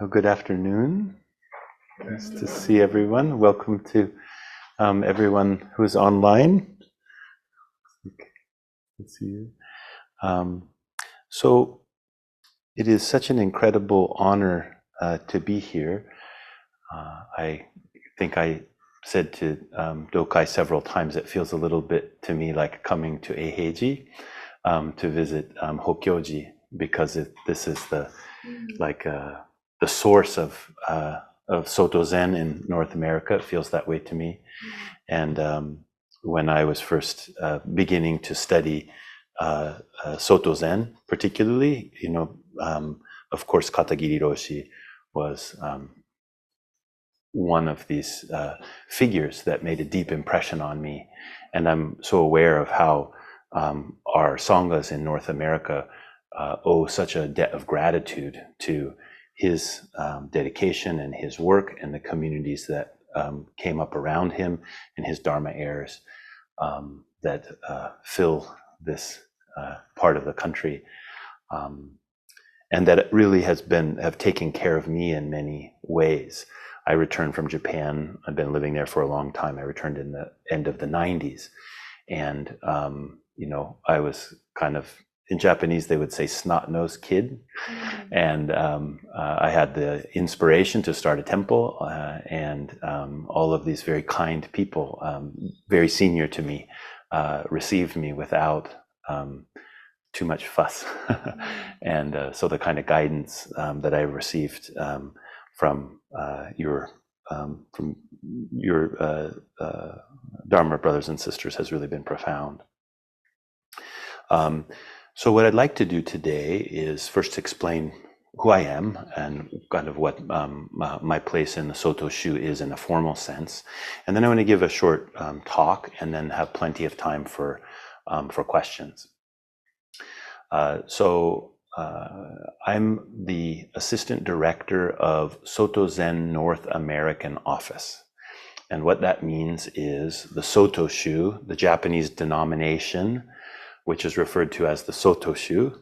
Good afternoon. Nice to see everyone. Welcome to everyone who's online. Good to see you. So it is such an incredible honor to be here. I think I said to Dokai several times, it feels a little bit to me like coming to Eiheiji to visit Hokkyoji, because this is the source of Soto Zen in North America. It feels that way to me. And when I was first beginning to study Soto Zen, particularly, of course, Katagiri Roshi was one of these figures that made a deep impression on me. And I'm so aware of how our sanghas in North America owe such a debt of gratitude to his dedication and his work and the communities that came up around him and his Dharma heirs that fill this part of the country. And that it really have taken care of me in many ways. I returned from Japan. I've been living there for a long time. I returned in the end of the 90s. And, I was kind of, in Japanese, they would say snot-nosed kid. And I had the inspiration to start a temple, and all of these very kind people, very senior to me, received me without too much fuss. And so the kind of guidance that I received from your Dharma brothers and sisters has really been profound. So what I'd like to do today is first explain who I am and kind of what my place in the Soto Shu is in a formal sense. And then I want to give a short talk and then have plenty of time for questions. So I'm the assistant director of Soto Zen North American office. And what that means is the Soto Shu, the Japanese denomination, which is referred to as the Soto Shu,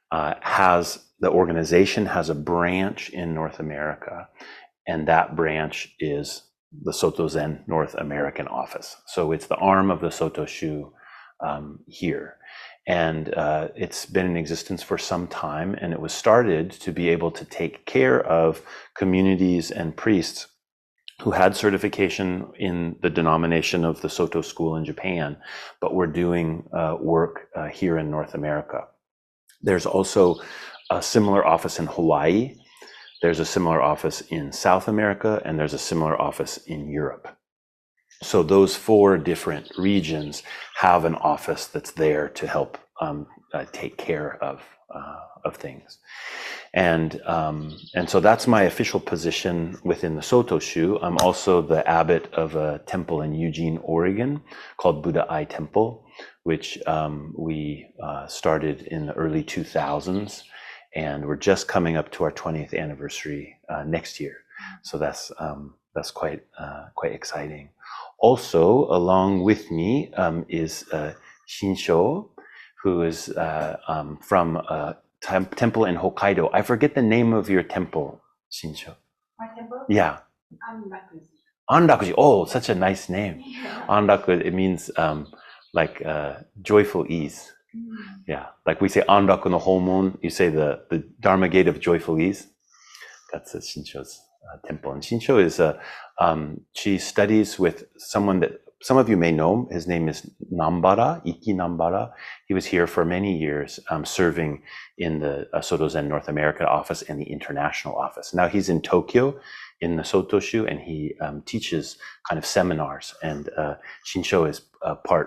the organization has a branch in North America, and that branch is the Soto Zen North American office. So it's the arm of the Soto Shu here. And it's been in existence for some time, and it was started to be able to take care of communities and priests who had certification in the denomination of the Soto school in Japan, but were doing work here in North America. There's also a similar office in Hawaii. There's a similar office in South America, and there's a similar office in Europe. So those 4 different regions have an office that's there to help take care of things. And so that's my official position within the Soto Shu. I'm also the abbot of a temple in Eugene, Oregon, called Buddha Eye Temple, which we started in the early 2000s, and we're just coming up to our 20th anniversary next year. So that's quite exciting. Also, along with me is Shinsho, who is from a temple in Hokkaido. I forget the name of your temple, Shinsho. My temple? Yeah. Anrakuji. Anrakuji. Oh, such a nice name. Yeah. Anraku, it means joyful ease. Yeah. Like we say Anraku no Homon, you say the Dharma gate of joyful ease. That's Shinsho's temple. And Shinsho is she studies with someone that some of you may know. His name is Nambara, Iki Nambara. He was here for many years, serving in the Soto Zen North America office and the international office. Now he's in Tokyo in the Soto Shu, and he teaches kind of seminars. And Shinsho is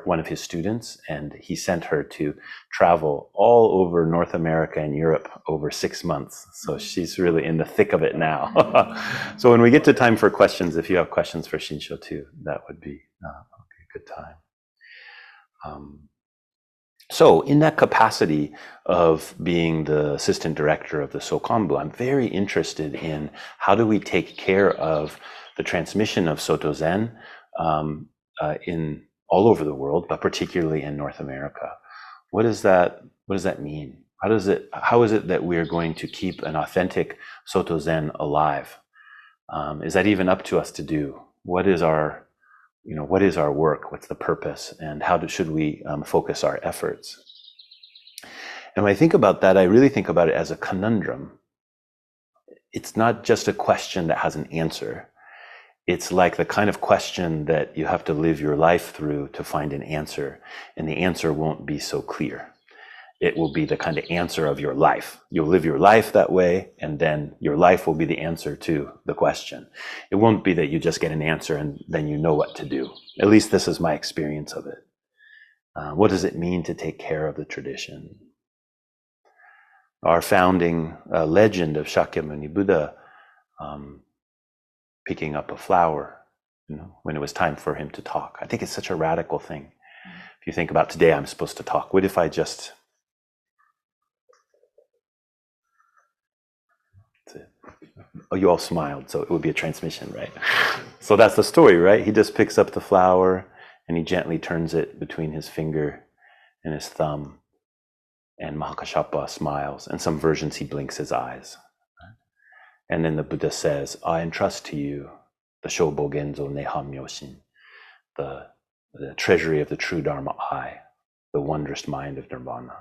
one of his students, and he sent her to travel all over North America and Europe over 6 months. So she's really in the thick of it now. So when we get to time for questions, if you have questions for Shinsho too, that would be a good time. So in that capacity of being the assistant director of the Sokanbu, I'm very interested in how do we take care of the transmission of Soto Zen in all over the world, but particularly in North America. What does that mean? How is it that we're going to keep an authentic Soto Zen alive? Is that even up to us to do? What is our work? What's the purpose? And how should we focus our efforts? And when I think about that, I really think about it as a conundrum. It's not just a question that has an answer. It's like the kind of question that you have to live your life through to find an answer, and the answer won't be so clear. It will be the kind of answer of your life. You'll live your life that way, and then your life will be the answer to the question. It won't be that you just get an answer and then you know what to do. At least this is my experience of it. What does it mean to take care of the tradition? Our founding legend of Shakyamuni Buddha picking up a flower, when it was time for him to talk. I think it's such a radical thing. If you think about today, I'm supposed to talk. What if I just... Oh, you all smiled, so it would be a transmission, right? So that's the story, right? He just picks up the flower and he gently turns it between his finger and his thumb. And Mahakashapa smiles. And some versions he blinks his eyes. And then the Buddha says, I entrust to you the Shobo Genzo Neha Myoshin, the treasury of the true Dharma I, the wondrous mind of Nirvana.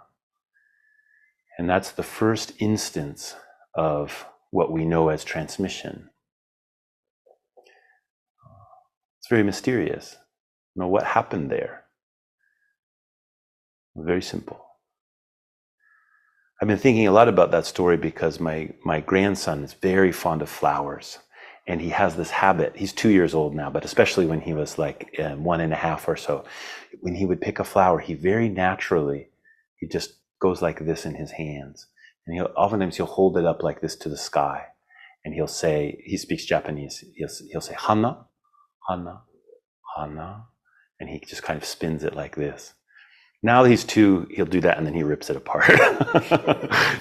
And that's the first instance of what we know as transmission. It's very mysterious. What happened there? Very simple. I've been thinking a lot about that story because my grandson is very fond of flowers, and he has this habit. He's 2 years old now, but especially when he was like 1.5 or so, when he would pick a flower, he very naturally, he just goes like this in his hands. And oftentimes he'll hold it up like this to the sky, and he'll say, he speaks Japanese, he'll say, Hana, Hana, Hana, and he just kind of spins it like this. Now that he's 2, he'll do that and then he rips it apart,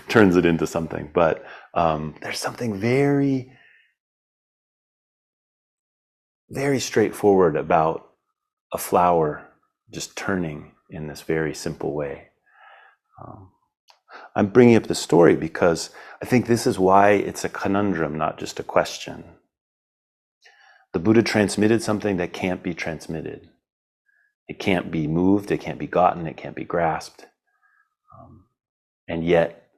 turns it into something. But there's something very, very straightforward about a flower just turning in this very simple way. I'm bringing up the story because I think this is why it's a conundrum, not just a question. The Buddha transmitted something that can't be transmitted. It can't be moved, it can't be gotten, it can't be grasped. And yet,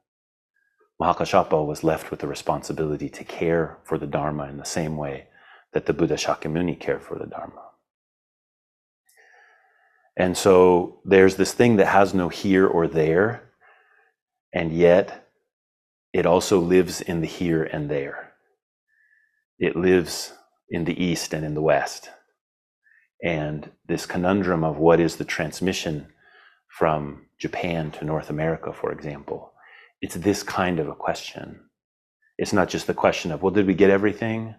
Mahakashapa was left with the responsibility to care for the Dharma in the same way that the Buddha Shakyamuni cared for the Dharma. And so there's this thing that has no here or there, and yet it also lives in the here and there. It lives in the East and in the West. And this conundrum of what is the transmission from Japan to North America, for example, it's this kind of a question. It's not just the question of, well, did we get everything?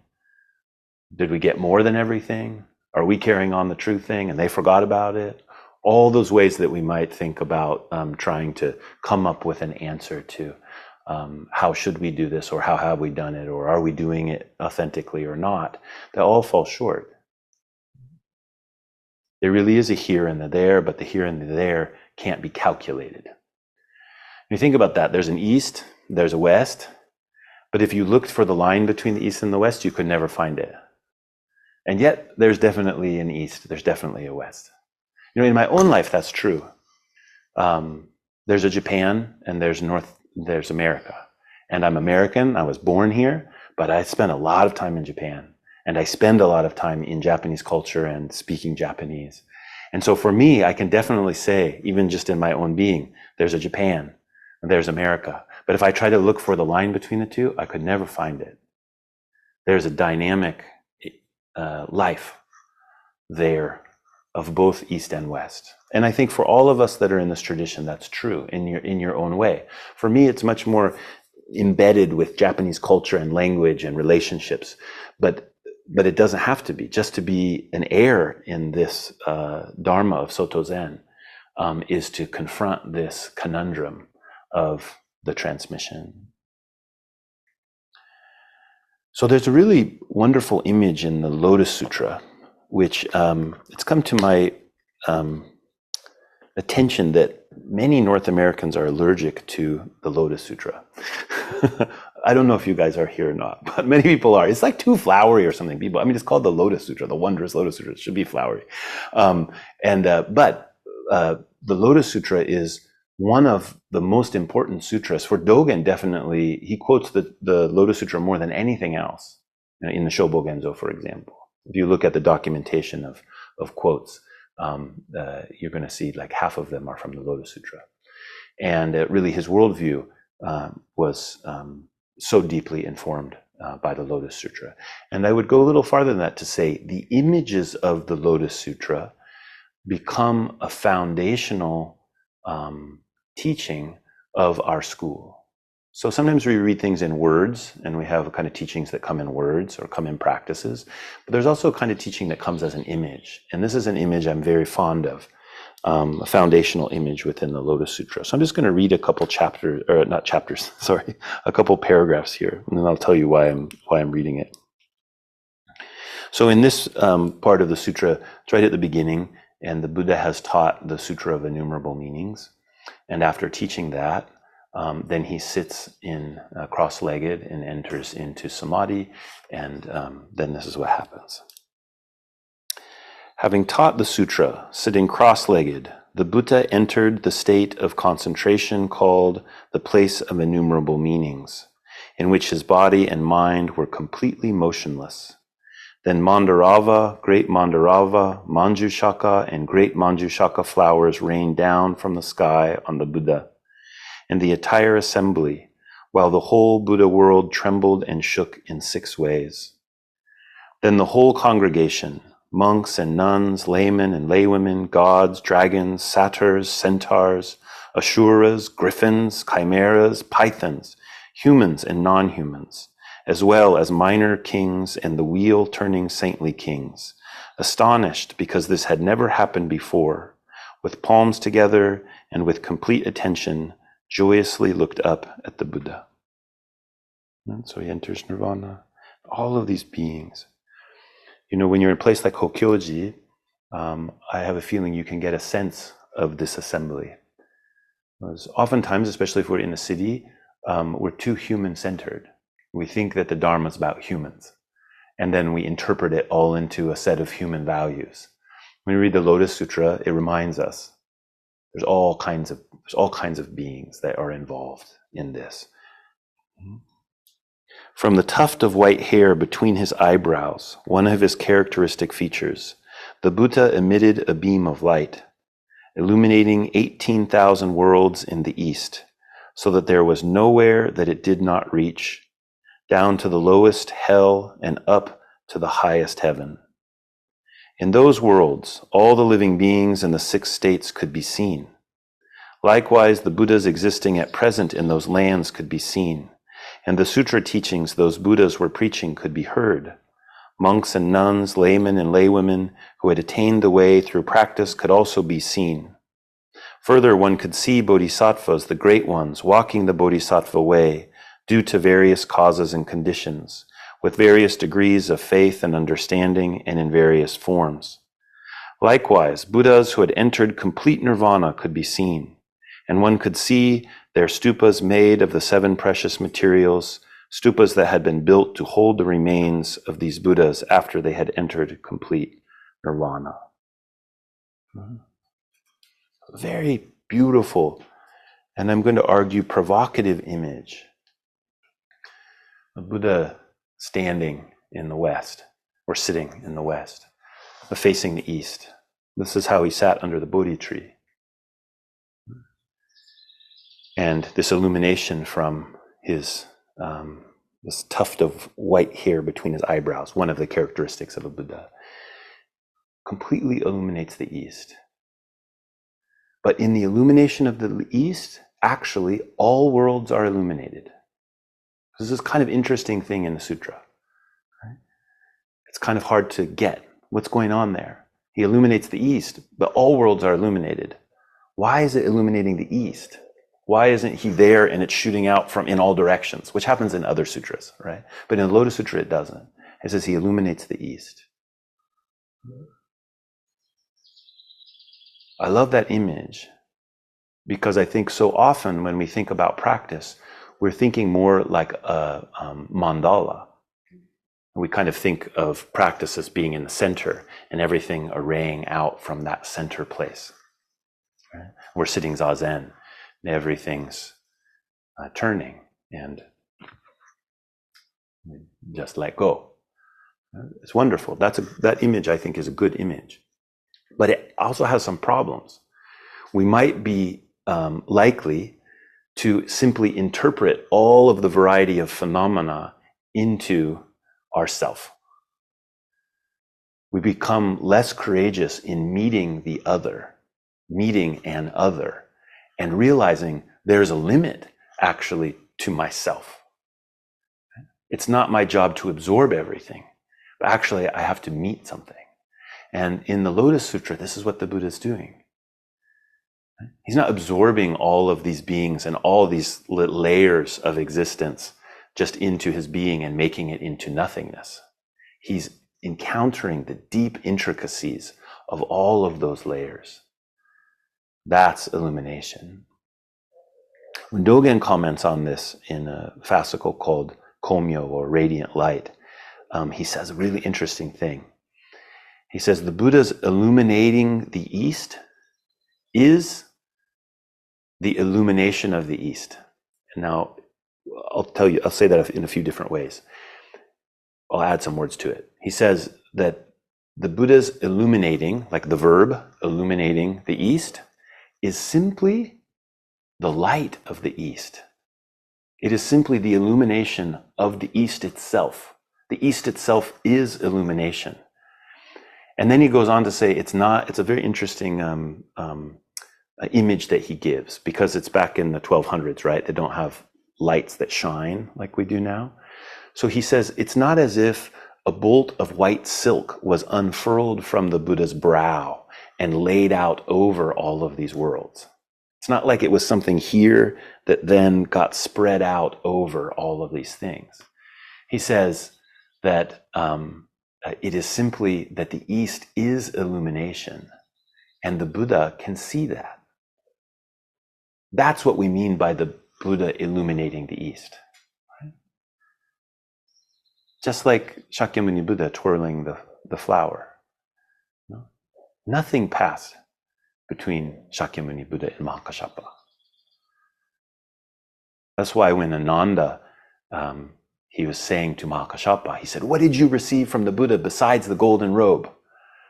Did we get more than everything? Are we carrying on the true thing and they forgot about it? All those ways that we might think about trying to come up with an answer to how should we do this, or how have we done it, or are we doing it authentically or not, they all fall short. There really is a here and a there, but the here and the there can't be calculated. When you think about that, there's an East, there's a West, but if you looked for the line between the East and the West, you could never find it. And yet, there's definitely an East, there's definitely a West. In my own life, that's true. There's a Japan and there's America. And I'm American, I was born here, but I spent a lot of time in Japan. And I spend a lot of time in Japanese culture and speaking Japanese. And so for me, I can definitely say, even just in my own being, there's a Japan and there's America. But if I try to look for the line between the two, I could never find it. There's a dynamic life there of both East and West. And I think for all of us that are in this tradition, that's true in your own way. For me, it's much more embedded with Japanese culture and language and relationships. But it doesn't have to be. Just to be an heir in this Dharma of Soto Zen is to confront this conundrum of the transmission. So there's a really wonderful image in the Lotus Sutra, which it's come to my attention that many North Americans are allergic to the Lotus Sutra. I don't know if you guys are here or not, but many people are. It's like too flowery or something. People, I mean, it's called the Lotus Sutra, the wondrous Lotus Sutra. It should be flowery. But the Lotus Sutra is one of the most important sutras. For Dogen, definitely, he quotes the Lotus Sutra more than anything else. In the Shobogenzo, for example. If you look at the documentation of quotes, you're going to see like half of them are from the Lotus Sutra. And really his worldview was so deeply informed by the Lotus Sutra. And I would go a little farther than that to say the images of the Lotus Sutra become a foundational teaching of our school. So sometimes we read things in words, and we have kind of teachings that come in words or come in practices, but there's also a kind of teaching that comes as an image. And this is an image I'm very fond of, a foundational image within the Lotus Sutra. So I'm just going to read a couple chapters, or not chapters, sorry, a couple paragraphs here, and then I'll tell you why I'm reading it. So in this part of the sutra, it's right at the beginning, and the Buddha has taught the Sutra of Innumerable Meanings. And after teaching that, then he sits in cross-legged and enters into samadhi, and then this is what happens. Having taught the sutra, sitting cross-legged, the Buddha entered the state of concentration called the place of innumerable meanings, in which his body and mind were completely motionless. Then Mandarava, great Mandarava, Manjushaka, and great Manjushaka flowers rained down from the sky on the Buddha and the entire assembly, while the whole Buddha world trembled and shook in 6 ways. Then the whole congregation, monks and nuns, laymen and laywomen, gods, dragons, satyrs, centaurs, asuras, griffins, chimeras, pythons, humans and non-humans, as well as minor kings and the wheel-turning saintly kings, astonished because this had never happened before, with palms together and with complete attention, joyously looked up at the Buddha. And so he enters nirvana. All of these beings. You know, when you're in a place like Hokkyoji, I have a feeling you can get a sense of this assembly. Because oftentimes, especially if we're in a city, we're too human-centered. We think that the Dharma is about humans, and then we interpret it all into a set of human values. When we read the Lotus Sutra, it reminds us there's all kinds of beings that are involved in this. From the tuft of white hair between his eyebrows, one of his characteristic features, the Buddha emitted a beam of light, illuminating 18,000 worlds in the east, so that there was nowhere that it did not reach, down to the lowest hell and up to the highest heaven. In those worlds, all the living beings in the 6 states could be seen. Likewise, the Buddhas existing at present in those lands could be seen, and the sutra teachings those Buddhas were preaching could be heard. Monks and nuns, laymen and laywomen who had attained the way through practice could also be seen. Further, one could see bodhisattvas, the great ones, walking the bodhisattva way due to various causes and conditions, with various degrees of faith and understanding and in various forms. Likewise, Buddhas who had entered complete nirvana could be seen, and one could see their stupas made of the 7 precious materials, stupas that had been built to hold the remains of these Buddhas after they had entered complete nirvana. Very beautiful, and I'm going to argue provocative image. A Buddha standing in the west, or sitting in the west, facing the east. This is how he sat under the Bodhi tree. And this illumination from his this tuft of white hair between his eyebrows, one of the characteristics of a Buddha, completely illuminates the east. But in the illumination of the east, actually, all worlds are illuminated. This is kind of interesting thing in the sutra. Right? It's kind of hard to get what's going on there. He illuminates the east, but all worlds are illuminated. Why is it illuminating the east? Why isn't he there and it's shooting out from in all directions, which happens in other sutras, right? But in the Lotus Sutra, it doesn't. It says he illuminates the east. I love that image because I think so often when we think about practice, we're thinking more like a mandala. We kind of think of practice as being in the center and everything arraying out from that center place. Right? We're sitting zazen, and everything's turning, and just let go. It's wonderful. That image, I think, is a good image. But it also has some problems. We might be likely to simply interpret all of the variety of phenomena into ourself. We become less courageous in meeting the other, meeting an other, and realizing there's a limit actually to myself. It's not my job to absorb everything, but actually I have to meet something. And in the Lotus Sutra, this is what the Buddha is doing. He's not absorbing all of these beings and all these layers of existence just into his being and making it into nothingness. He's encountering the deep intricacies of all of those layers. That's illumination. When Dogen comments on this in a fascicle called Komyo, or Radiant Light, he says a really interesting thing. He says the Buddha's illuminating the East is the illumination of the East. And now I'll say that in a few different ways. I'll add some words to it. He says that the Buddha's illuminating, like the verb illuminating the East, is simply the light of the East. It is simply the illumination of the East itself. The East itself is illumination. And then he goes on to say it's a very interesting image that he gives, because it's back in the 1200s, right? They don't have lights that shine like we do now. So he says it's not as if a bolt of white silk was unfurled from the Buddha's brow and laid out over all of these worlds. It's not like it was something here that then got spread out over all of these things. He says that it is simply that the East is illumination, and the Buddha can see that. That's what we mean by the Buddha illuminating the East. Right? Just like Shakyamuni Buddha twirling the flower. No? Nothing passed between Shakyamuni Buddha and Mahakashapa. That's why when Ananda, he was saying to Mahakashapa, he said, "What did you receive from the Buddha besides the golden robe?"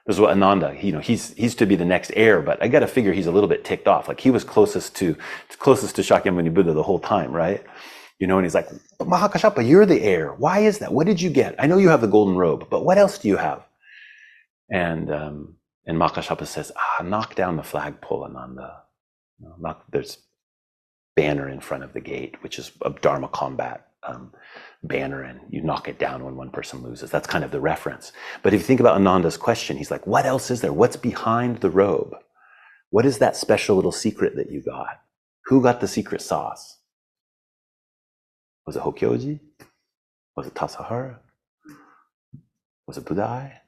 This is what Ananda, he's to be the next heir, but I got to figure he's a little bit ticked off. Like he was closest to Shakyamuni Buddha the whole time, right? And he's like, "But Mahakashapa, you're the heir. Why is that? What did you get? I know you have the golden robe, but what else do you have?" And Mahakashapa says, "Knock down the flagpole, Ananda. There's banner in front of the gate, which is a Dharma combat banner, and you knock it down when one person loses." That's kind of the reference. But if you think about Ananda's question, he's like, what else is there? What's behind the robe? What is that special little secret that you got? Who got the secret sauce? Was it Hokyoji? Was it Tassajara? Was it Buddha?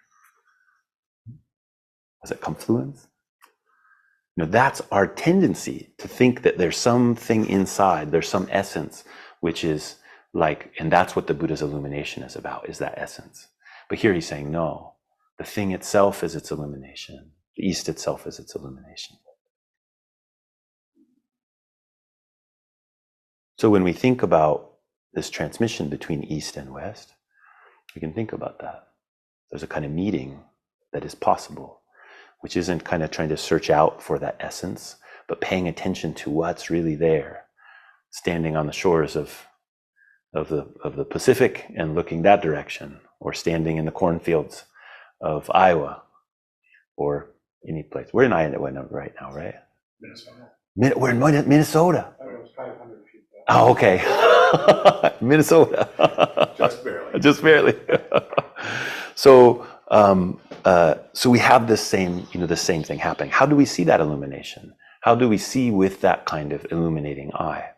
Was it confluence? That's our tendency to think that there's something inside, there's some essence, which is like, and that's what the Buddha's illumination is about, is that essence. But here he's saying, no, the thing itself is its illumination. The East itself is its illumination. So when we think about this transmission between East and West, we can think about that. There's a kind of meeting that is possible, which isn't kind of trying to search out for that essence, but paying attention to what's really there, standing on the shores of the Pacific and looking that direction, or standing in the cornfields of Iowa, or any place. We're in Iowa right now, right? Minnesota. We're in Minnesota. It was 500 feet back. Oh, okay. Minnesota. Just barely. Just barely. So we have this same, the same thing happening. How do we see that illumination? How do we see with that kind of illuminating eye?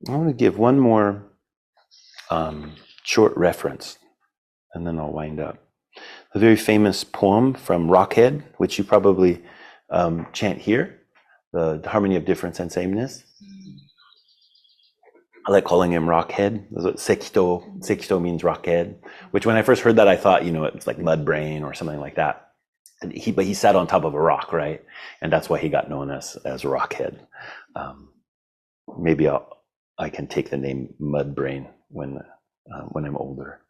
I want to give one more short reference, and then I'll wind up. a very famous poem from Rockhead, which you probably chant here, the harmony of difference and sameness. I like calling him Rockhead. Sekito means Rockhead, which when I first heard that, I thought, it's like mud brain or something like that. But he sat on top of a rock, right? And that's why he got known as Rockhead. Maybe I can take the name Mud Brain when I'm older.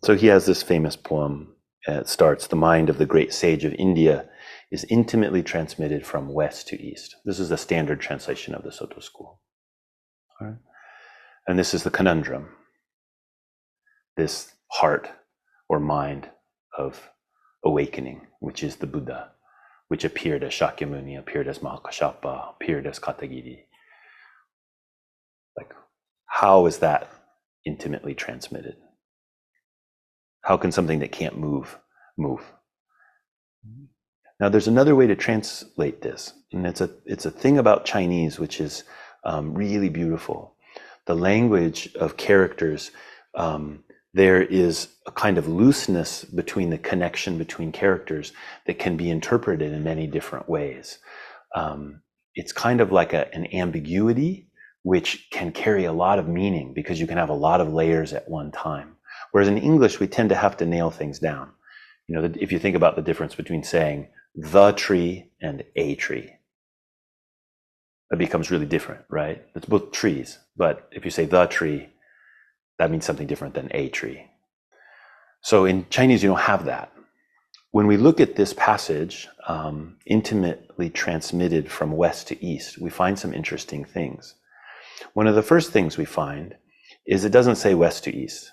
So he has this famous poem. It starts, "The mind of the great sage of India is intimately transmitted from west to east." This is the standard translation of the Soto school. All right. And this is the conundrum. This heart or mind of awakening, which is the Buddha, which appeared as Shakyamuni, appeared as Mahakashapa, appeared as Katagiri. Like, how is that intimately transmitted? How can something that can't move? Now, there's another way to translate this, and it's a thing about Chinese which is really beautiful. The language of characters, there is a kind of looseness between the connection between characters that can be interpreted in many different ways. It's kind of like an ambiguity which can carry a lot of meaning because you can have a lot of layers at one time. Whereas in English, we tend to have to nail things down. If you think about the difference between saying the tree and a tree, that becomes really different, right? It's both trees, but if you say the tree, that means something different than a tree. So in Chinese, you don't have that. When we look at this passage, intimately transmitted from west to east, we find some interesting things. One of the first things we find is it doesn't say west to east.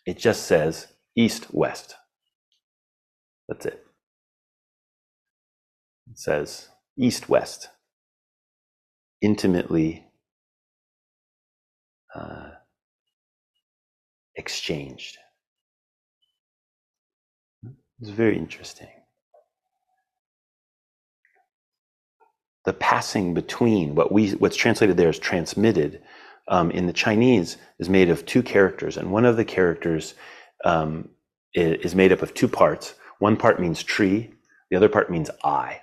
It just says east-west. That's it. It says east-west. Intimately exchanged. It's very interesting. The passing between what's translated there as transmitted in the Chinese is made of two characters, and one of the characters is made up of two parts. One part means tree, the other part means I.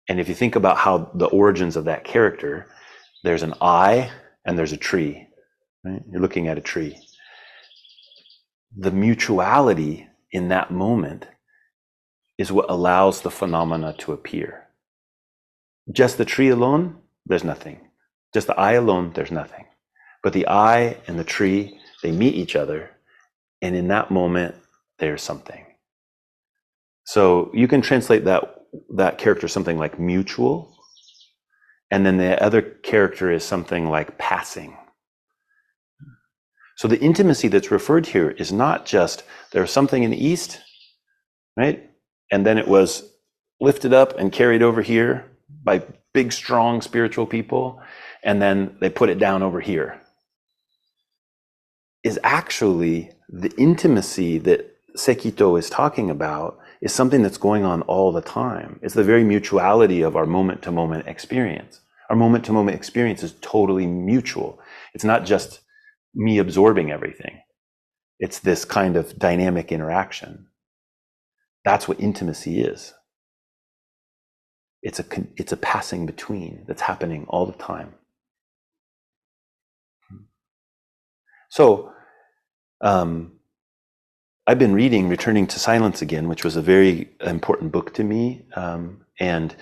And if you think about how the origins of that character, there's an I and there's a tree, right? You're looking at a tree. The mutuality in that moment is what allows the phenomena to appear. Just the tree alone, there's nothing. Just the I alone, there's nothing. But the I and the tree, they meet each other, and in that moment, there's something. So you can translate that character something like mutual, and then the other character is something like passing. So the intimacy that's referred here is not just there's something in the east, right? And then it was lifted up and carried over here by big, strong spiritual people, and then they put it down over here. Is actually the intimacy that Sekito is talking about is something that's going on all the time. It's the very mutuality of our moment-to-moment experience. Our moment-to-moment experience is totally mutual. It's not just me absorbing everything. It's this kind of dynamic interaction. That's what intimacy is. It's a passing between that's happening all the time. So, I've been reading Returning to Silence again, which was a very important book to me, and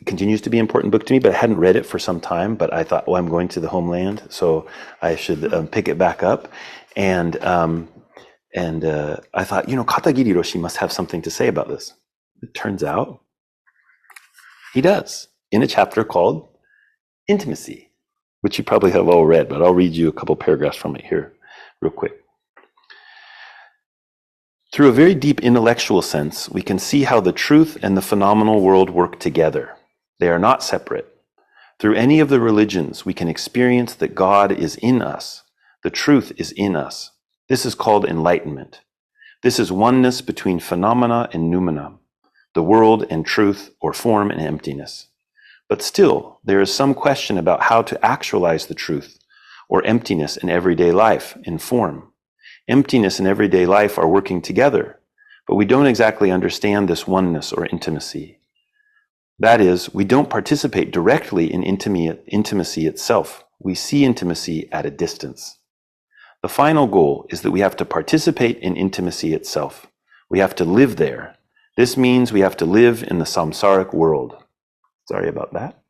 continues to be an important book to me, but I hadn't read it for some time, but I thought, I'm going to the homeland, so I should pick it back up. And I thought, Katagiri Roshi must have something to say about this. It turns out he does, in a chapter called Intimacy, which you probably have all read, but I'll read you a couple paragraphs from it here real quick. Through a very deep intellectual sense, we can see how the truth and the phenomenal world work together. They are not separate. Through any of the religions, we can experience that God is in us. The truth is in us. This is called enlightenment. This is oneness between phenomena and noumena, the world and truth, or form and emptiness. But still, there is some question about how to actualize the truth or emptiness in everyday life, in form. Emptiness and everyday life are working together, but we don't exactly understand this oneness or intimacy. That is, we don't participate directly in intimacy itself. We see intimacy at a distance. The final goal is that we have to participate in intimacy itself. We have to live there. This means we have to live in the samsaric world. Sorry about that.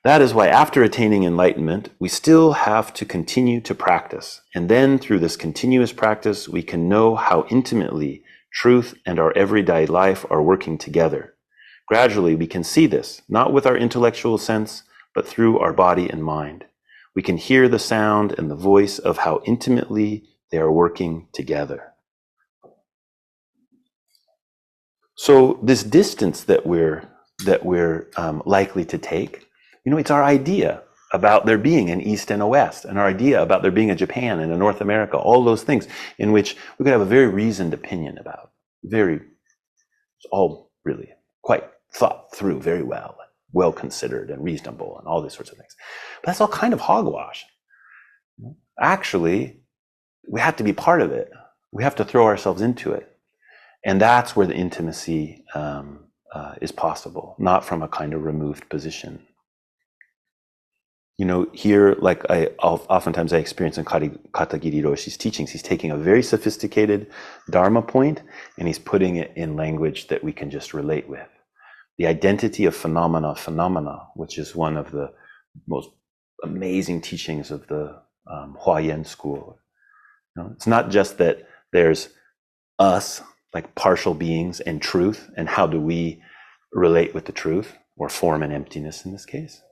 That is why after attaining enlightenment, we still have to continue to practice. And then through this continuous practice, we can know how intimately truth and our everyday life are working together. Gradually, we can see this, not with our intellectual sense, but through our body and mind. We can hear the sound and the voice of how intimately they are working together. So this distance that we're likely to take, it's our idea about there being an East and a West, and our idea about there being a Japan and a North America, all those things in which we could have a very reasoned opinion about. It's all really quite thought through very well considered and reasonable and all these sorts of things. But that's all kind of hogwash. Actually, we have to be part of it. We have to throw ourselves into it. And that's where the intimacy is possible, not from a kind of removed position. Here, like oftentimes I experience in Katagiri Roshi's teachings, he's taking a very sophisticated Dharma point and he's putting it in language that we can just relate with. The identity of phenomena, which is one of the most amazing teachings of the Huayan school. It's not just that there's us, like partial beings, and truth, and how do we relate with the truth, or form and emptiness in this case.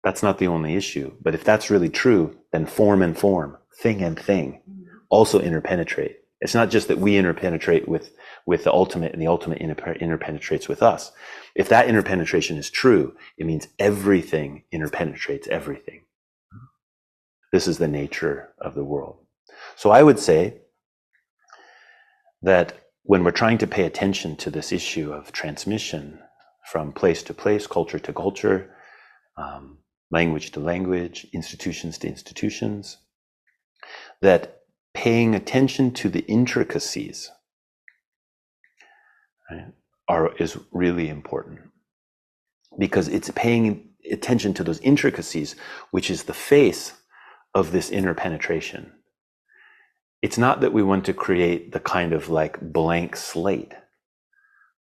That's not the only issue. But if that's really true, then form and form, thing and thing, also interpenetrate. It's not just that we interpenetrate with the ultimate and the ultimate interpenetrates with us. If that interpenetration is true, it means everything interpenetrates everything. This is the nature of the world. So I would say that when we're trying to pay attention to this issue of transmission from place to place, culture to culture, language to language, institutions to institutions, that paying attention to the intricacies, right, is really important, because it's paying attention to those intricacies, which is the face of this interpenetration. It's not that we want to create the kind of like blank slate.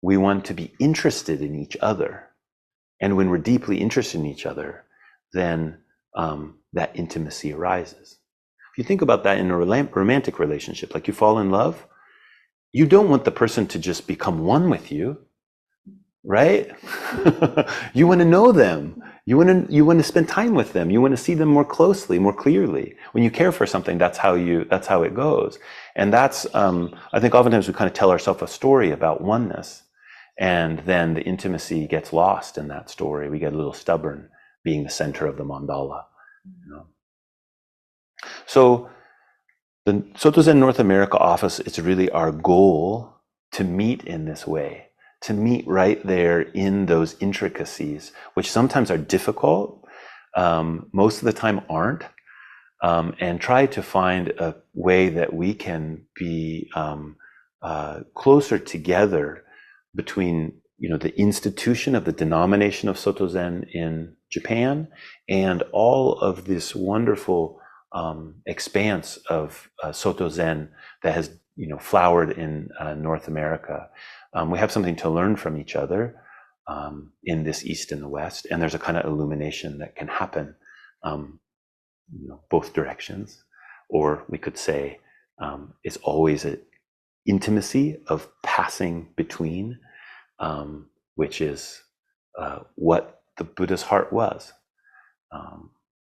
We want to be interested in each other. And when we're deeply interested in each other, then that intimacy arises. If you think about that in a romantic relationship, like you fall in love, you don't want the person to just become one with you, right? You want to know them. You want to spend time with them. You want to see them more closely, more clearly. When you care for something, that's how it goes. And that's, I think oftentimes we kind of tell ourselves a story about oneness, and then the intimacy gets lost in that story. We get a little stubborn, being the center of the mandala. So the Soto Zen North America office, it's really our goal to meet in this way, to meet right there in those intricacies, which sometimes are difficult, most of the time aren't, and try to find a way that we can be closer together between the institution of the denomination of Soto Zen in Japan and all of this wonderful expanse of Soto Zen that has flowered in North America. We have something to learn from each other in this East and the West, and there's a kind of illumination that can happen both directions. Or we could say it's always an intimacy of passing between, which is what the Buddha's heart was.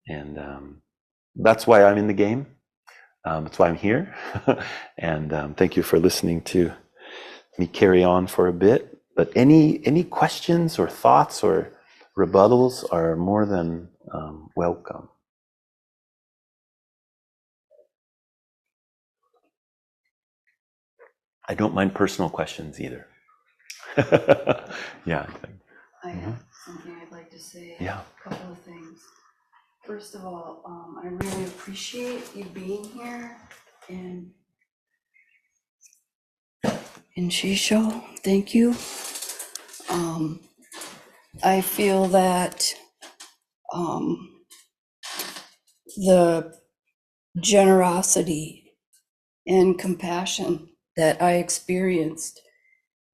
And that's why I'm in the game. That's why I'm here. And thank you for listening to me carry on for a bit. But any questions or thoughts or rebuttals are more than welcome. I don't mind personal questions either. Yeah. I have something I'd like to say. Yeah. A couple of things. First of all, I really appreciate you being here in Shisho. Thank you. I feel that the generosity and compassion that I experienced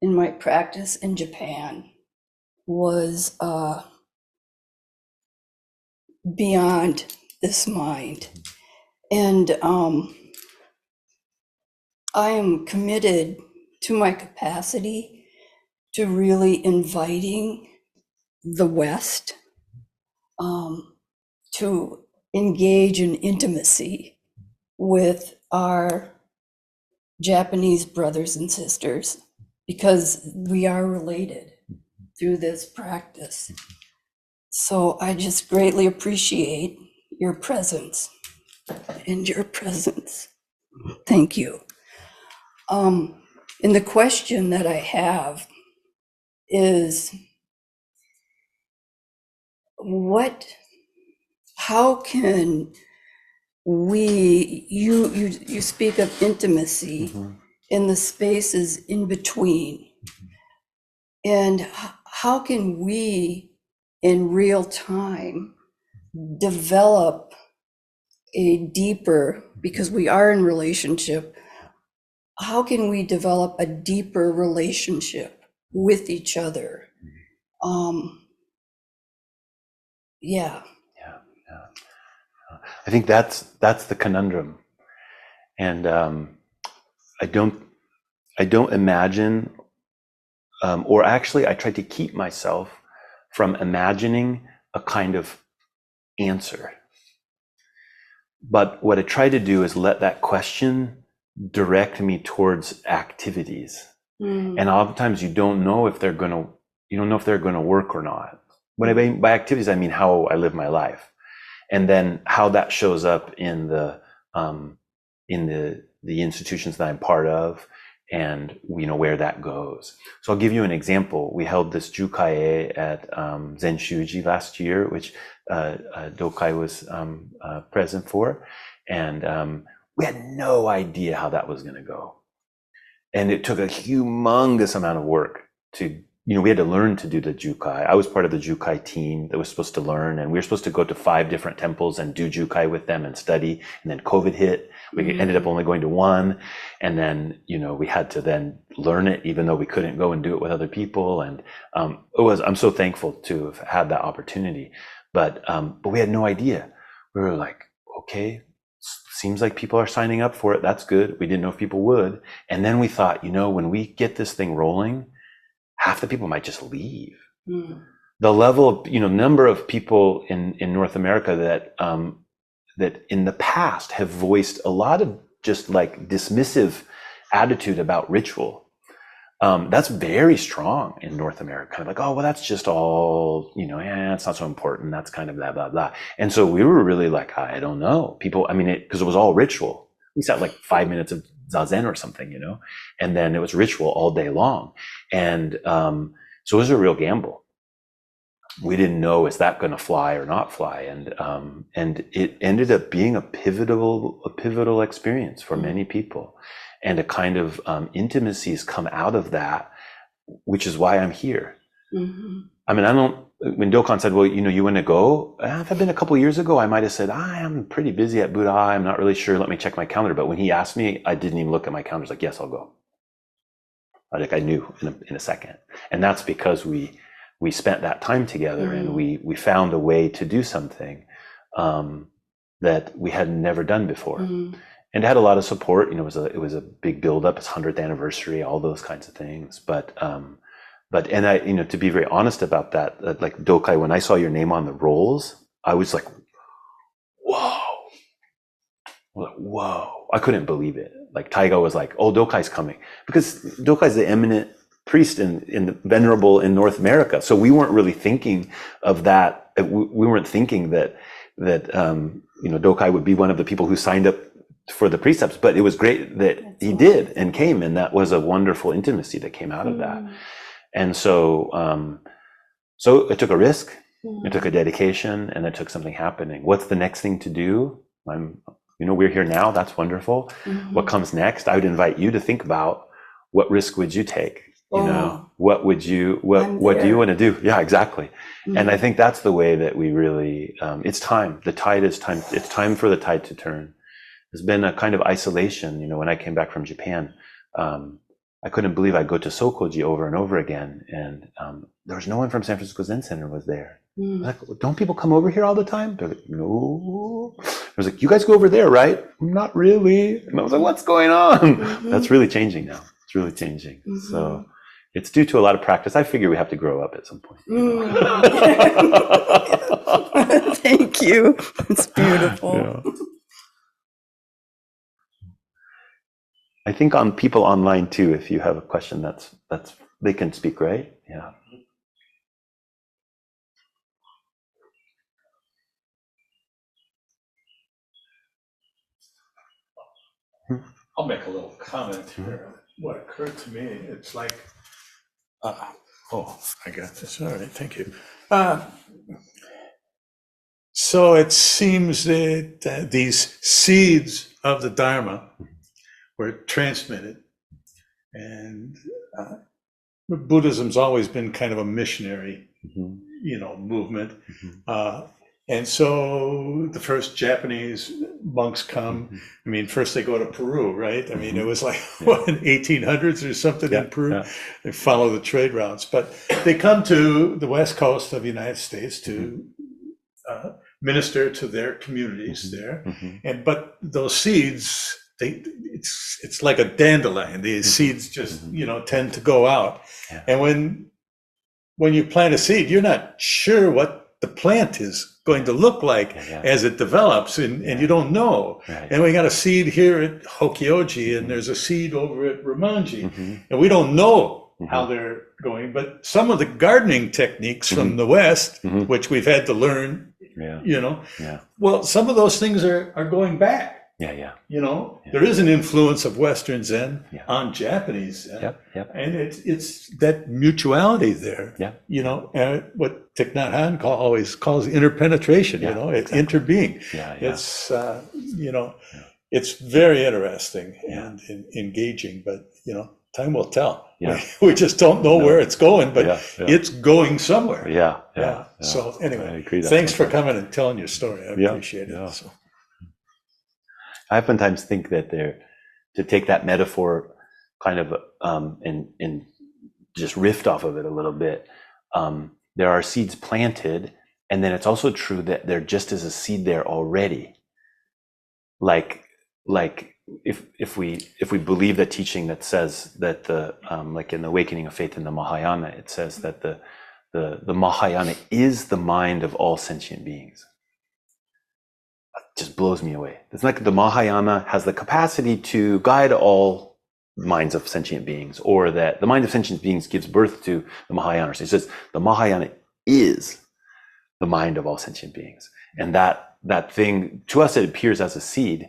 in my practice in Japan was beyond this mind. And I am committed to my capacity to really inviting the West to engage in intimacy with our Japanese brothers and sisters, because we are related through this practice. So I just greatly appreciate your presence and your presence. Thank you. And the question that I have is, how can you speak of intimacy in the spaces in between, and how can we in real time develop a deeper, because we are in relationship, how can we develop a deeper relationship with each other? Yeah. I think that's the conundrum, and I don't imagine, or actually, I try to keep myself from imagining a kind of answer. But what I try to do is let that question direct me towards activities, and oftentimes you don't know if they're going to work or not. When I mean by activities, I mean how I live my life. And then how that shows up in the institutions that I'm part of, and where that goes. So I'll give you an example. We held this Jukai at Zen Shuji last year, which Dokai was present for, and we had no idea how that was going to go. And it took a humongous amount of work to. We had to learn to do the Jukai. I was part of the Jukai team that was supposed to learn, and we were supposed to go to 5 different temples and do Jukai with them and study. And then COVID hit. We ended up only going to 1. And then, we had to then learn it, even though we couldn't go and do it with other people. And I'm so thankful to have had that opportunity. But we had no idea. We were like, okay, seems like people are signing up for it. That's good. We didn't know if people would. And then we thought, when we get this thing rolling, half the people might just leave. The level of, number of people in North America that in the past have voiced a lot of just like dismissive attitude about ritual. That's very strong in North America. Kind of like, oh, well, that's just all, it's not so important. That's kind of blah, blah, blah. And so we were really like, I don't know. People, because it was all ritual. We sat like 5 minutes of Zazen or something, and then it was ritual all day long. And so it was a real gamble. We didn't know, is that going to fly or not fly? And it ended up being a pivotal experience for many people. And a kind of intimacy has come out of that, which is why I'm here. When Dokan said, well, you want to go? If I'd been a couple of years ago, I might have said, I am pretty busy at Buddha. I'm not really sure. Let me check my calendar. But when he asked me, I didn't even look at my calendar. I was like, yes, I'll go. I knew in a second. And that's because we spent that time together, and we found a way to do something that we had never done before. And it had a lot of support. It was a big buildup. It's 100th anniversary, all those kinds of things. But I, to be very honest about that, like Dokai, when I saw your name on the rolls, I was like, whoa. I couldn't believe it. Like Taiga was like, oh, Dokai's coming. Because Dokai's the eminent priest in the venerable in North America. So we weren't really thinking of that. We weren't thinking that Dokai would be one of the people who signed up for the precepts, but it was great that he did and came, and that was a wonderful intimacy that came out of that. And so it took a risk, it took a dedication, and it took something happening. What's the next thing to do? we're here now. That's wonderful. What comes next? I would invite you to think about, what risk would you take? What do you want to do? Yeah, exactly. And I think that's the way that we really, it's time. The tide is time. It's time for the tide to turn. There's been a kind of isolation, when I came back from Japan, I couldn't believe I'd go to Sokoji over and over again. And there was no one from San Francisco Zen Center was there. Like, don't people come over here all the time? They're like, no. I was like, you guys go over there, right? Not really. And I was like, what's going on? That's really changing now. It's really changing. So it's due to a lot of practice. I figure we have to grow up at some point. Thank you. It's beautiful. Yeah. I think on people online too, if you have a question, that's they can speak, right? Yeah. I'll make a little comment here. What occurred to me, it's like, I got this. All right, thank you. So it seems that these seeds of the Dharma were transmitted, and Buddhism's always been kind of a missionary, movement. And so the first Japanese monks come. I mean, first they go to Peru, right? I mean, it was like, what, in 1800s or something in Peru? Yeah. They follow the trade routes. But they come to the west coast of the United States to minister to their communities there. But those seeds, it's like a dandelion. These seeds just, tend to go out. Yeah. And when you plant a seed, you're not sure what the plant is going to look like as it develops, and you don't know. Right. And we got a seed here at Hokioji, and there's a seed over at Romanji, and we don't know how they're going. But some of the gardening techniques from the West, which we've had to learn, well, some of those things are going back. There is an influence of Western Zen on Japanese Zen, and it's that mutuality there. And what Thich Nhat Hanh always calls interpenetration. It's interbeing. It's it's very interesting and engaging, but time will tell. We just don't know where it's going, but it's going somewhere. So anyway, thanks for coming and telling your story. I appreciate it. So. I oftentimes think that to take that metaphor kind of and just riff off of it a little bit, there are seeds planted, and then it's also true that there just is a seed there already. Like if we believe the teaching that says that like in the Awakening of Faith in the Mahayana, it says that the Mahayana is the mind of all sentient beings. Just blows me away. It's like the Mahayana has the capacity to guide all minds of sentient beings, or that the mind of sentient beings gives birth to the Mahayana. So it says the Mahayana is the mind of all sentient beings. And that thing, to us, it appears as a seed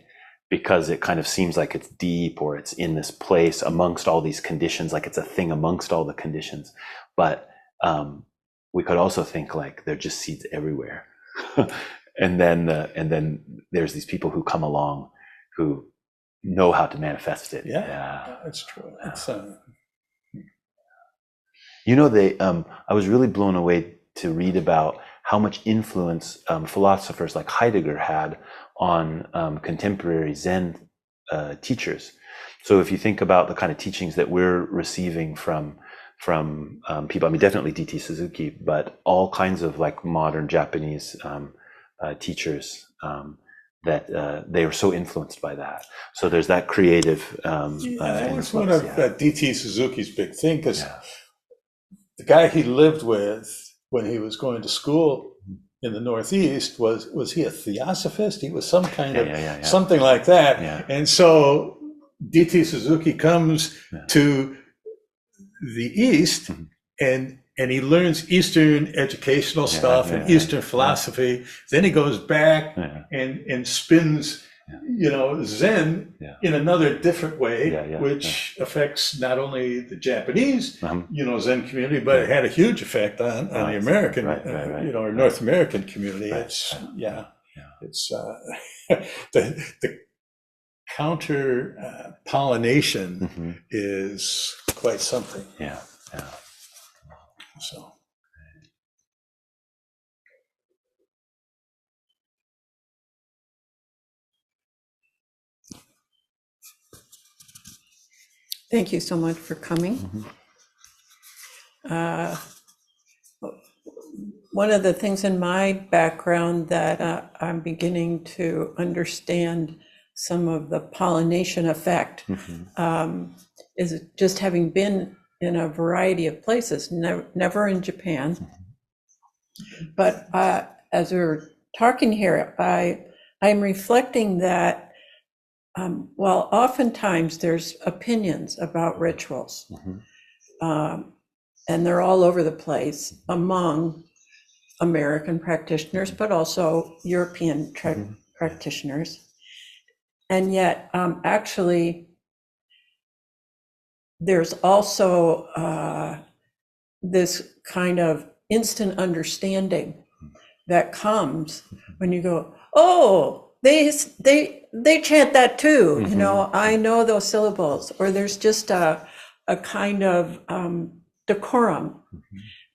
because it kind of seems like it's deep, or it's in this place amongst all these conditions, like it's a thing amongst all the conditions. But we could also think like they're just seeds everywhere. And then there's these people who come along who know how to manifest it. That's true. It's, I was really blown away to read about how much influence philosophers like Heidegger had on contemporary Zen teachers. So if you think about the kind of teachings that we're receiving from people, I mean, definitely D.T. Suzuki, but all kinds of like modern Japanese teachers, that they were so influenced by that. So there's that creative that was one of D.T. Suzuki's big thing, because the guy he lived with when he was going to school in the Northeast was he a theosophist? He was some kind of something like that. And so D.T. Suzuki comes to the East, and he learns Eastern educational stuff and Eastern philosophy. Then he goes back and spins, Zen in another different way, which affects not only the Japanese, Zen community, but it had a huge effect on the American, or North American community. It's the counter pollination Mm-hmm. is quite something. Yeah. Yeah. So. Thank you so much for coming. Mm-hmm. One of the things in my background that I'm beginning to understand some of the pollination effect Mm-hmm. is just having been in a variety of places, never in Japan. But as we're talking here, I'm reflecting that while oftentimes there's opinions about rituals, Mm-hmm. and they're all over the place among American practitioners, but also European practitioners. And yet, actually, there's also this kind of instant understanding that comes when you go, oh, they chant that too. Mm-hmm. You know, I know those syllables. Or there's just a kind of decorum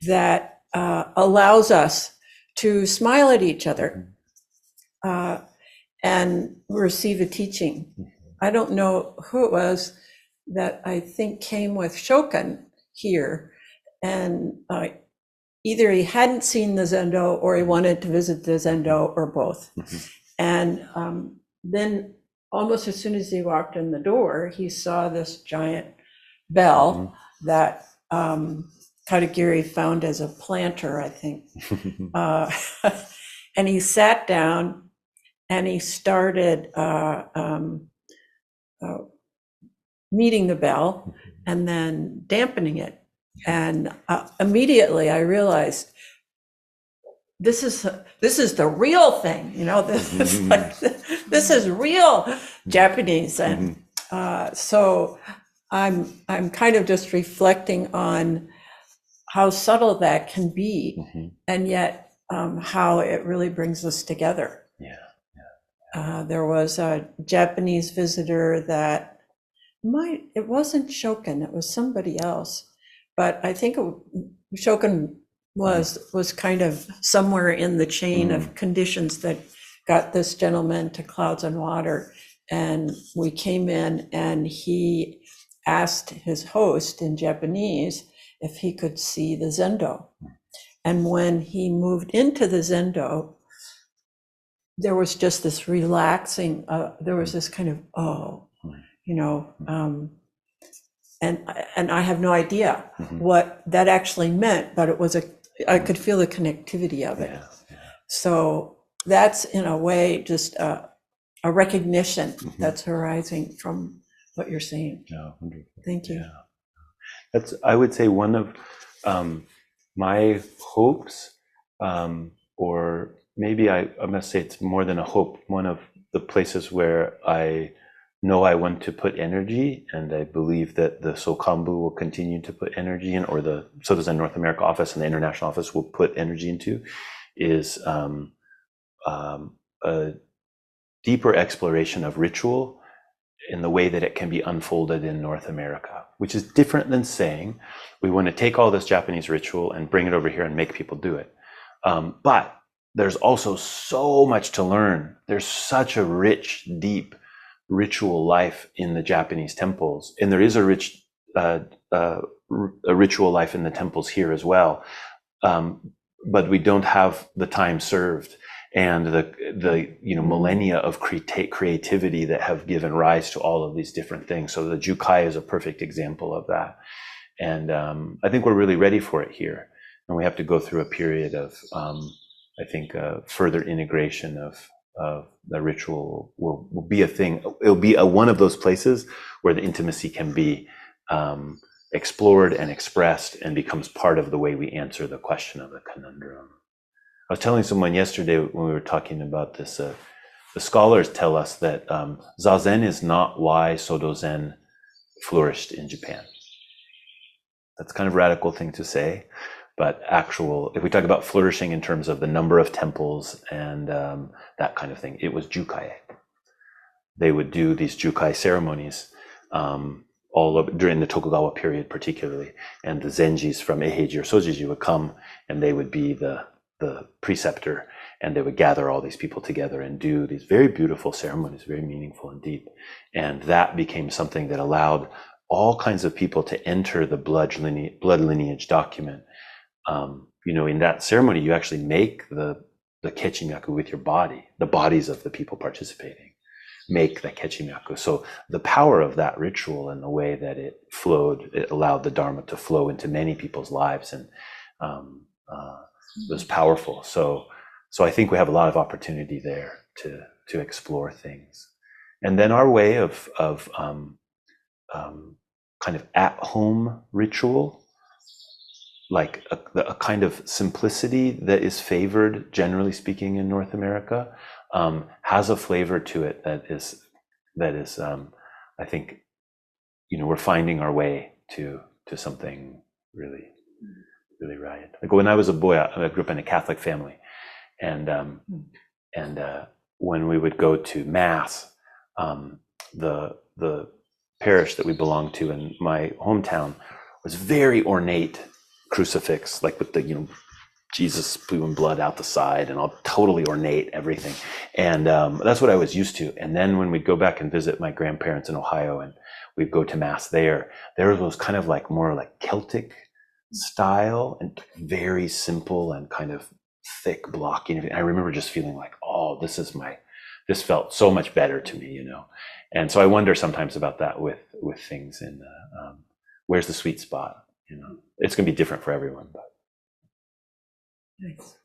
that allows us to smile at each other and receive a teaching. I don't know who it was that I think came with Shokan here, and either he hadn't seen the Zendo or he wanted to visit the Zendo or both. And then almost as soon as he walked in the door, he saw this giant bell that Katagiri found as a planter, I think. And he sat down and he started meeting the bell and then dampening it. And immediately I realized this is the real thing, you know. This is real Japanese, and so I'm kind of just reflecting on how subtle that can be, and yet how it really brings us together. There was a Japanese visitor that it wasn't Shokan, it was somebody else, but I think Shokan was kind of somewhere in the chain of conditions that got this gentleman to Clouds on Water. And we came in and he asked his host in Japanese if he could see the Zendo. And when he moved into the Zendo, there was just this relaxing, there was this kind of, you know, and I have no idea what that actually meant, but it was I could feel the connectivity of it. So that's in a way just a recognition that's arising from what you're saying. Thank you. That's, I would say, one of my hopes, or maybe I must say it's more than a hope, one of the places where I know I want to put energy, and I believe that the Sokambu will continue to put energy in, or the Soto Zen North America office and the international office will put energy into, is a deeper exploration of ritual in the way that it can be unfolded in North America, which is different than saying we want to take all this Japanese ritual and bring it over here and make people do it. But there's also so much to learn. There's such a rich, deep ritual life in the Japanese temples, and there is a rich ritual life in the temples here as well. But we don't have the time served and the millennia of creativity that have given rise to all of these different things. So the Jukai is a perfect example of that. And I think we're really ready for it here. And we have to go through a period of, I think, further integration of the ritual will be a thing. It'll be one of those places where the intimacy can be explored and expressed and becomes part of the way we answer the question of the conundrum. I was telling someone yesterday when we were talking about this, the scholars tell us that Zazen is not why Soto Zen flourished in Japan. That's kind of a radical thing to say, But if we talk about flourishing in terms of the number of temples and that kind of thing, it was jukai. They would do these jukai ceremonies all over, during the Tokugawa period particularly, and the zenjis from Eheiji or Sojiji would come, and they would be the preceptor, and they would gather all these people together and do these very beautiful ceremonies, very meaningful and deep. And that became something that allowed all kinds of people to enter the blood lineage document. In that ceremony, you actually make the kechimyaku with your body, the bodies of the people participating make the kechimyaku. So the power of that ritual and the way that it flowed, it allowed the Dharma to flow into many people's lives, and it was powerful. So I think we have a lot of opportunity there to explore things. And then our way of kind of at-home ritual, like a kind of simplicity that is favored, generally speaking, in North America, has a flavor to it that is I think, we're finding our way to something really, really right. Like when I was a boy, I grew up in a Catholic family, and when we would go to Mass, the parish that we belonged to in my hometown was very ornate crucifix, like with the Jesus spewing blood out the side and all totally ornate everything. And that's what I was used to. And then when we'd go back and visit my grandparents in Ohio and we'd go to Mass there was kind of like more like Celtic style and very simple and kind of thick blocking. I remember just feeling like, oh, this felt so much better to me, And so I wonder sometimes about that with things in where's the sweet spot, It's going to be different for everyone, but. Nice.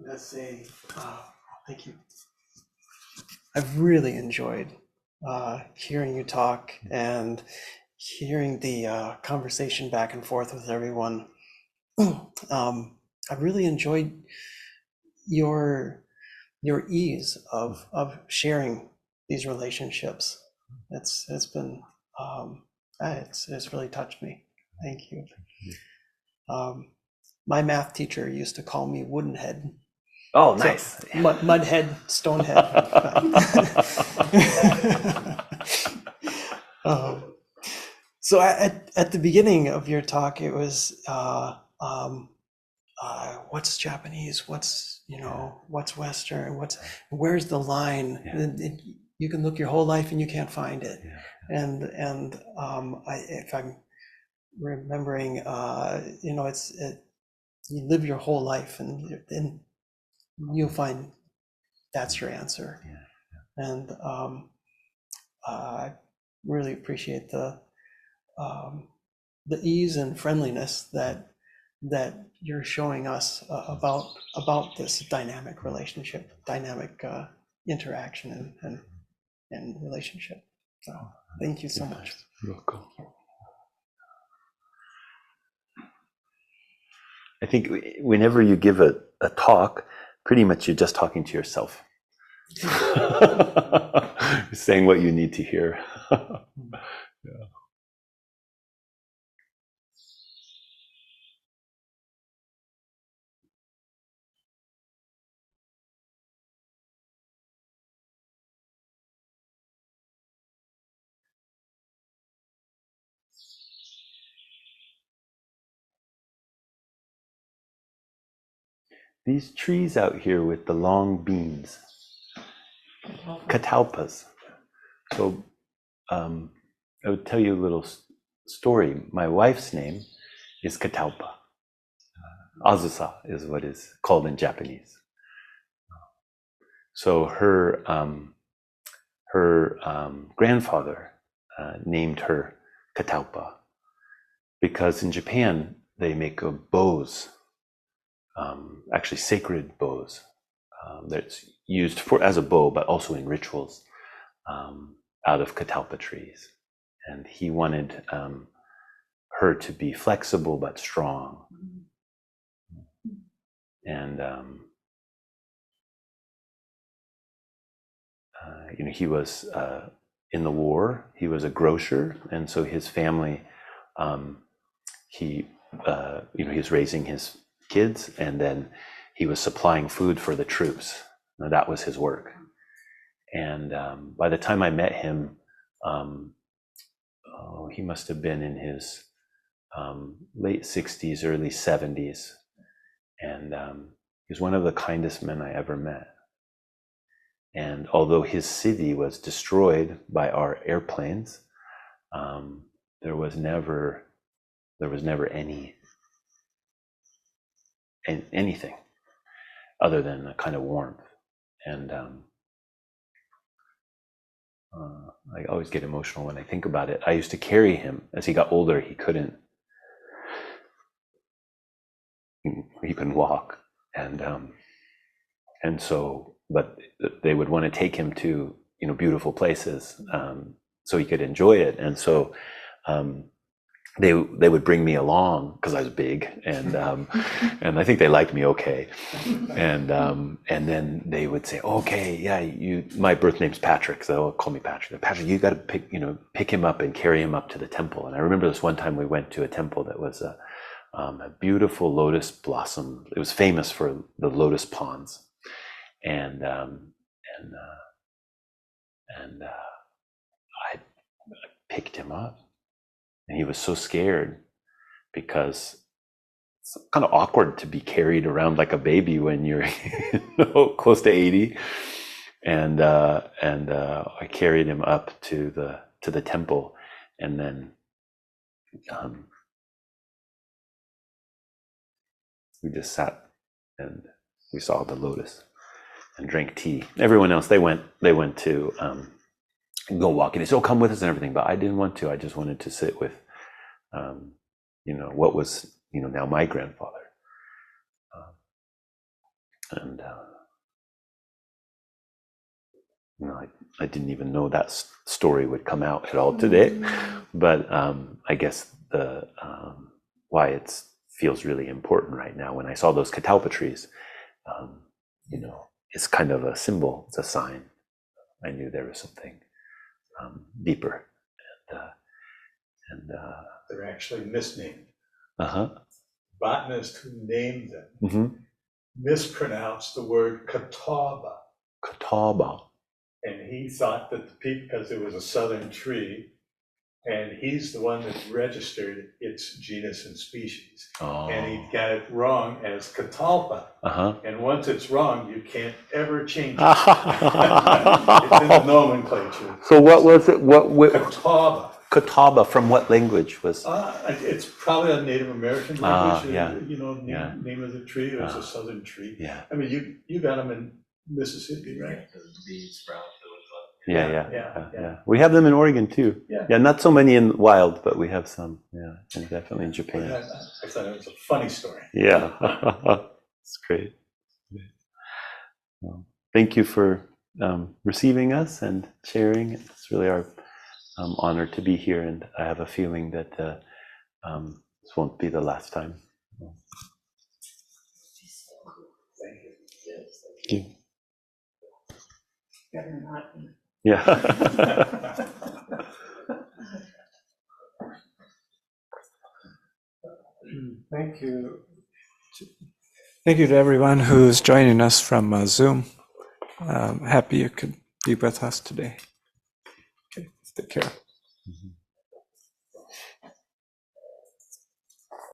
Let's say, thank you. I've really enjoyed hearing you talk and hearing the conversation back and forth with everyone. I've really enjoyed your ease of sharing these relationships. It's been it's really touched me. Thank you. My math teacher used to call me wooden head. Oh, nice. So, mud head, stone head. So at the beginning of your talk, it was what's Japanese, what's what's Western, where's the line? Yeah. You can look your whole life and you can't find it. Yeah. If I'm remembering, you live your whole life and you'll find that's your answer. Yeah. And I really appreciate the ease and friendliness that you're showing us about this dynamic relationship, dynamic interaction and relationship. So thank you so much. You're welcome. I think whenever you give a talk, pretty much you're just talking to yourself. Saying what you need to hear. Yeah. These trees out here with the long beams, catalpas. So I would tell you a little story. My wife's name is Catalpa. Azusa is what is called in Japanese. So her grandfather named her Catalpa because in Japan they make bows, actually sacred bows, that's used as a bow, but also in rituals. out of catalpa trees. And he wanted her to be flexible but strong. And he was in the war. He was a grocer, and so his family, he was raising his kids, and then he was supplying food for the troops. Now, that was his work. And by the time I met him, he must have been in his late 60s, early 70s. And he was one of the kindest men I ever met. And although his city was destroyed by our airplanes, there was never anything other than a kind of warmth. And I always get emotional when I think about it. I used to carry him. As he got older, he couldn't walk, and so, but they would want to take him to beautiful places, so he could enjoy it. And so they would bring me along because I was big, and I think they liked me okay. And then they would say, okay, yeah, my birth name's Patrick, so they'll call me Patrick. Patrick, you got to pick him up and carry him up to the temple. And I remember this one time we went to a temple that was a beautiful lotus blossom. It was famous for the lotus ponds, and I picked him up. And he was so scared because it's kind of awkward to be carried around like a baby when you're close to 80. And I carried him up to the temple, and then we just sat and we saw the lotus and drank tea. Everyone else, they went to go walking. They said, "Oh, come with us," and everything. But I didn't want to. I just wanted to sit with, what was, now my grandfather. I didn't even know that story would come out at all today. But I guess the why it feels really important right now. When I saw those catalpa trees, it's kind of a symbol. It's a sign. I knew there was something deeper, and They're actually misnamed. Botanist who named them mispronounced the word catawba. Catawba. And he thought that because it was a southern tree, and he's the one that registered its genus and species. And he got it wrong as catalpa. And once it's wrong, you can't ever change it. It's in the nomenclature. So what was it? Catawba. Catawba, from what language was? It's probably a Native American language. Yeah. Name of the tree. It was a southern tree. Yeah. I mean, you got them in Mississippi, right? Yeah. We have them in Oregon too. Yeah, not so many in wild, but we have some. Yeah, and definitely in Japan. I thought it was a funny story. Yeah, it's great. Well, thank you for receiving us and sharing. It's really our honor to be here, and I have a feeling that this won't be the last time. Thank you. Better not. Yeah. Thank you. Thank you to everyone who's joining us from Zoom. Happy you could be with us today. Okay, take care.